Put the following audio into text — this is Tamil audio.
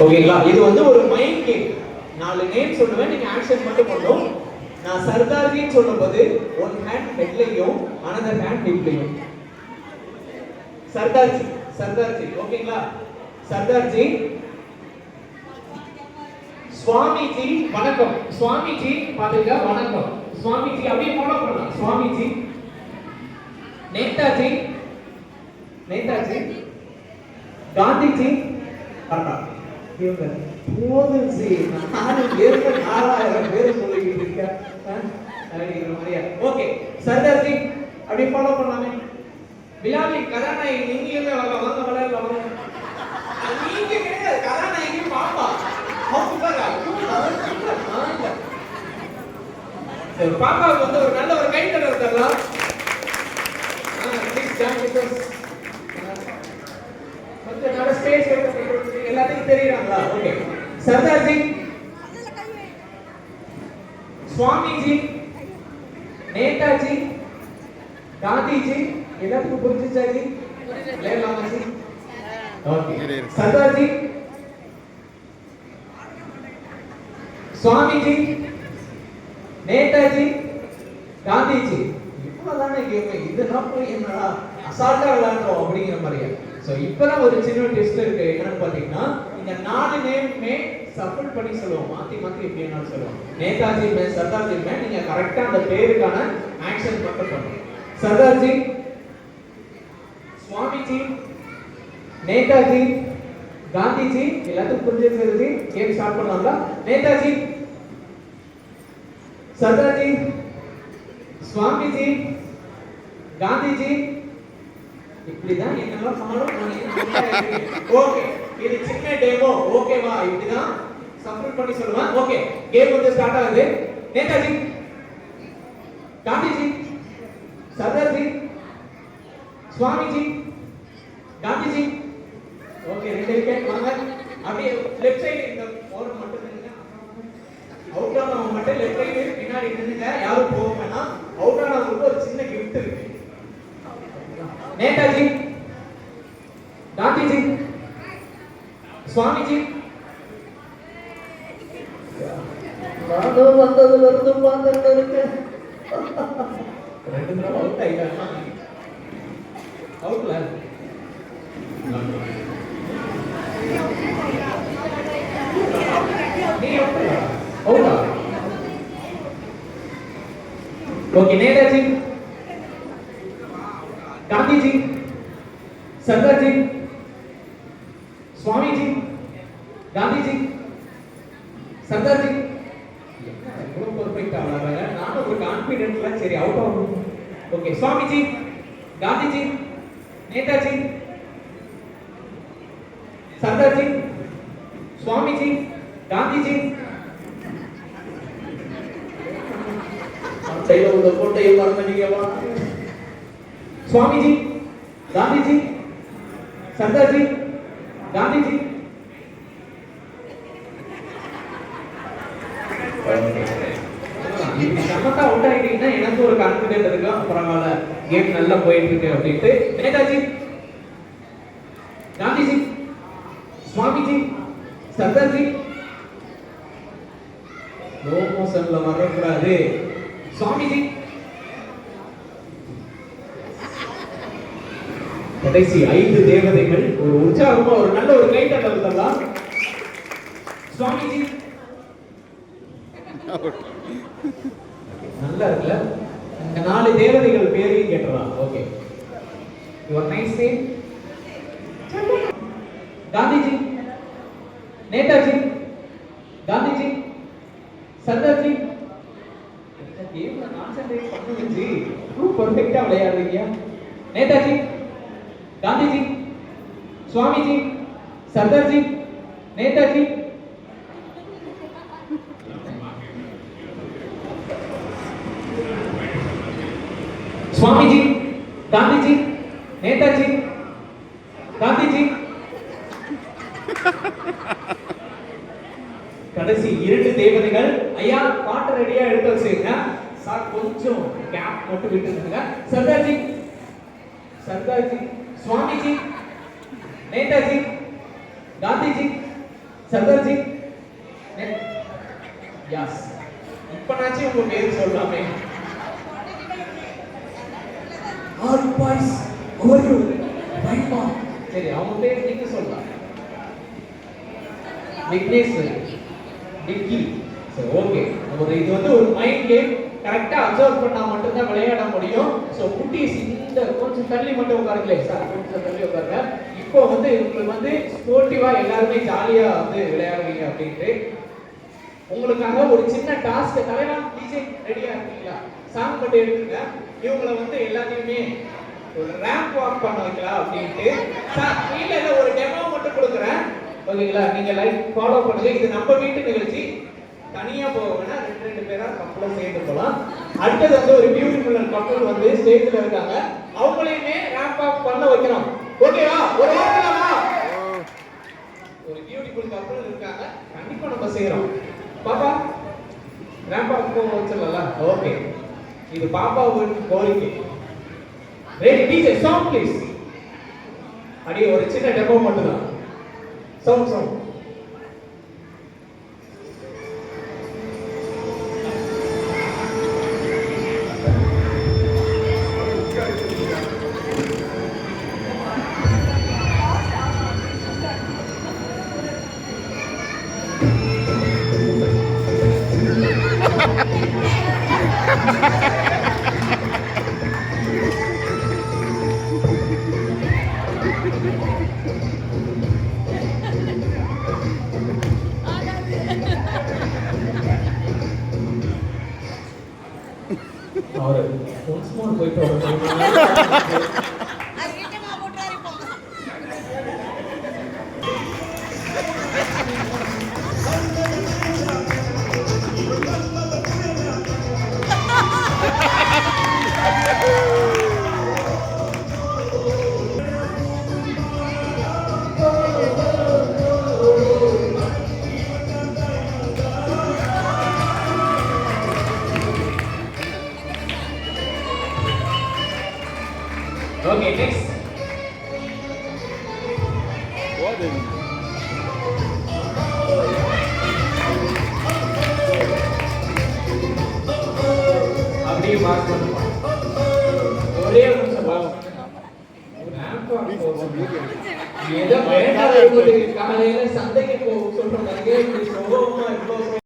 ஓகேங்களா? இது வந்து ஒரு மைண்ட் கேம். 4 நேம் சொல்லுவேன், நீங்க ஆக்ஷன் மட்டும் பண்ணணும். நான் சர்தார்ஜின்னு சொல்லும்போது ஒன் ஹேண்ட் ஹெட்லையும் அனதர் ஹேண்ட் ஹிப்லையும். சர்தார்ஜி சர்தார்ஜி ஓகேங்களா? சர்தார்ஜி. சுவாமிஜி வணக்கம். சுவாமிஜி பாருங்க வணக்கம். சுவாமிஜி அப்படியே ஃபாலோ பண்ணலாம். சுவாமிஜி. நேதாஜி நேதாஜி. காந்திஜி கரெக்டா? இவங்க போதும் சி நானு ஏற்க 4000 பேர் சொல்லிட்டு இருக்கேன் அப்படிங்கிற மாதிரியா? ஓகே சர்தார்ஜி அப்படியே ஃபாலோ பண்ணலாமே. பிலாலி கதாநாயகி நீங்க எல்லாம் வாங்க விளையாடலாம். நீங்க கிடையாது கதாநாயகி பாப்பா. பாப்பாவுக்கு வந்து ஒரு நல்ல ஒரு கை தட்டல் தரலாம். கொஞ்சம் நல்ல ஸ்பேஸ் எல்லாத்தையும் தெரியுறாங்களா? ஓகே சர்தார்ஜி. சுவாமிஜி. நேதாஜி. காந்திஜி. எல்லாத்துக்கும் புரிஞ்சுச்சாஜி? விளையாடலாமாஜி? ஓகே சர்தார்ஜி. சுவாமிஜி. நேதாஜி. காந்திஜி. இவ்வளவுதானே கேம். இதெல்லாம் போய் என்னடா அசால்ட்டா விளையாடுறோம் அப்படிங்கிற மாதிரியா? சோ இப்பதான் ஒரு சின்ன டெஸ்ட் இருக்கு. என்னன்னு பாத்தீங்கன்னா இந்த 4 நேமுமே சஃபிள் பண்ணி சொல்லுவோம். மாத்தி மாத்தி எப்படி வேணாலும் சொல்லுவோம். நேதாஜி மே சர்தார்ஜி மே நீங்க கரெக்டா அந்த பேருக்கான ஆக்ஷன் மட்டும் பண்ணணும். சர்தார்ஜி. சுவாமிஜி. நேதாஜி. காந்திஜி. எல்லாத்துக்கும் புரிஞ்சிருக்கிறது. கேம் ஸ்டார்ட் பண்ணலாம்ல? நேதாஜி. சர்தார்ஜி. சுவாமிஜி. காந்திஜி. இப்படிதான் என்னெல்லாம் ஃபாலோ பண்ணி. ஓகே இது சின்ன டெமோ. ஓகேவா? இப்படிதான் சப்மிட் பண்ணி சொல்லுவேன். ஓகே கேம் வந்து ஸ்டார்ட் ஆகுது. நேதாஜி. காந்திஜி. சர்தார்ஜி. சுவாமிஜி. காந்திஜி. ஓகே ரெண்டு விக்கெட் வாங்க. அப்படியே லெஃப்ட் சைடு இந்த ஓவர் மட்டும் நின்னுங்க. அவுட் ஆனவங்க மட்டும் லெஃப்ட் சைடு பின்னாடி நின்னுங்க. யாரும் போக வேணாம். அவுட் ஆனவங்களுக்கு ஒரு சின்ன gift இருக்கு. நேதாஜி. காந்திஜி. சுவாமிஜி. நானோ வந்ததுல இருந்து பார்த்துட்டு இருக்கேன். ரெண்டு தடவை அவுட் ஆயிட்டாங்க. அவுட்ல அவுட்டா? ஓகே நேதாஜி. காந்திஜி. சர்தார்ஜி. சுவாமிஜி. காந்திஜி. சர்தார்ஜி. இவ்வளவு பெர்ஃபெக்ட்டா வராங்க. நானும் ஒரு கான்ஃபிடென்ட்ல சரி அவுட் ஆகும். ஓகே சுவாமிஜி. காந்திஜி. நேதாஜி. சர்தார்ஜி. சுவாமிஜி. காந்திஜி. சைடுல உள்ள கோட்டையை மறந்துட்டீங்கப்பா. சுவாமிஜி. காந்திஜி. சர்தார்ஜி. காந்திஜி. சமத்தா அவுட் ஆயிட்டீங்கன்னா எனக்கு ஒரு கான்ஃபிடென்ட் இருக்கு. பரவாயில்ல கேம் நல்லா போயிட்டு இருக்கு அப்படின்ட்டு. நேதாஜி. காந்திஜி. சுவாமிஜி. சர்தார்ஜி. லோ மோஷன்ல வரக்கூடாது. சுவாமிஜி. கடைசி 5 தேவதைகள் ஒரு உற்சாகமா ஒரு நல்ல ஒரு கை தட்டல் தரலாம். சுவாமிஜி. நல்லா இருக்குல்ல? இந்த 4 தேவதைகள் பேரையும் கேட்டலாம். Okay your nice name. Gandhiji. Netaji. Gandhiji. Sardarji. இந்த கேம்ல கான்சென்ட்ரேட் பண்ணுங்க. பெர்ஃபெக்ட்டா விளையாடுறீங்க. நேதாஜி. காந்திஜி. சுவாமிஜி. சர்தார்ஜி. நேதாஜி. சுவாமிஜி. காந்திஜி. நேதாஜி. காந்திஜி. கடைசி 2 தேவதைகள். ஐயா பாட்டு ரெடியா எடுத்து வச்சிருங்க. சார் கொஞ்சம் கேப் மட்டும் விட்டுருங்க. சர்தார்ஜி. சர்தார்ஜி. சுவாமிஜி. நேதாஜி. காந்திஜி. சர்தார்ஜி எஸ் இப்பனாச்சும் உங்க பேர் சொல்லாமே. ஆல் பாய்ஸ் ஓவர் யூ ரைட்மா. சரி அவங்க பேர் நீங்க சொல்லலாம். விக்னேஷ் டிக்கி. சோ ஓகே இது வந்து ஒரு மைண்ட் கேம். கரெக்டா அப்சர்வ் பண்ணா மட்டும் தான் விளையாட முடியும். சோ குட்டீஸ் இந்த கொஞ்சம் தள்ளி மட்டும் உட்காருங்களே சார், கொஞ்சம் தள்ளி உட்காருங்க. இப்போ வந்து உங்களுக்கு வந்து ஸ்போர்ட்டிவா எல்லாருமே ஜாலியா வந்து விளையாடுவீங்க அப்படின்ட்டு உங்களுக்காக ஒரு சின்ன டாஸ்க். தலைவா டிஜே ரெடியா இருக்கீங்களா? சாங் மட்டும் எடுத்துங்க. இவங்களை வந்து எல்லாத்தையுமே ஒரு ரேம்ப் வாக் பண்ண வைக்கலாம் அப்படின்ட்டு இல்ல ஒரு டெமோ மட்டும் கொடுக்குறேன். ஓகேங்களா? நீங்க லைக் ஃபாலோ பண்ணுங்க. இது நம்ம வீட்டு நிகழ்ச்சி. தனியா போவேன்னா ரெண்டு பேரா கப்பலும் சேர்ந்து போகலாம். அடுத்தது வந்து ஒரு பியூட்டிஃபுல் கப்பல் வந்து ஸ்டேஜ்ல இருக்காங்க. அவங்களையுமே ரேம்ப் வாக் பண்ண வைக்கிறோம். ஓகேவா? ஒரு ஓகேவா? ஒரு பியூட்டிஃபுல் கப்பல் இருக்காங்க. கண்டிப்பா நம்ம செய்யறோம். பாப்பா ரேம்ப் வாக் போக வச்சிடலாம். ஓகே இது பாப்பாவின் கோரிக்கை. Ready DJ song please. அடி ஒரு சின்ன டெமோ மட்டும் தான். சவுண்ட் அவரு ஒன்ஸ் மோர் போயிட்டு okay next அப்படியே பாஸ் பண்ணுங்க. ஒரே ஒரு நிமிஷம் பாஸ் ஏதோ காலையில சந்தைக்கு சொல்ற மாதிரியே இப்படி சோகமா இவ்வளவு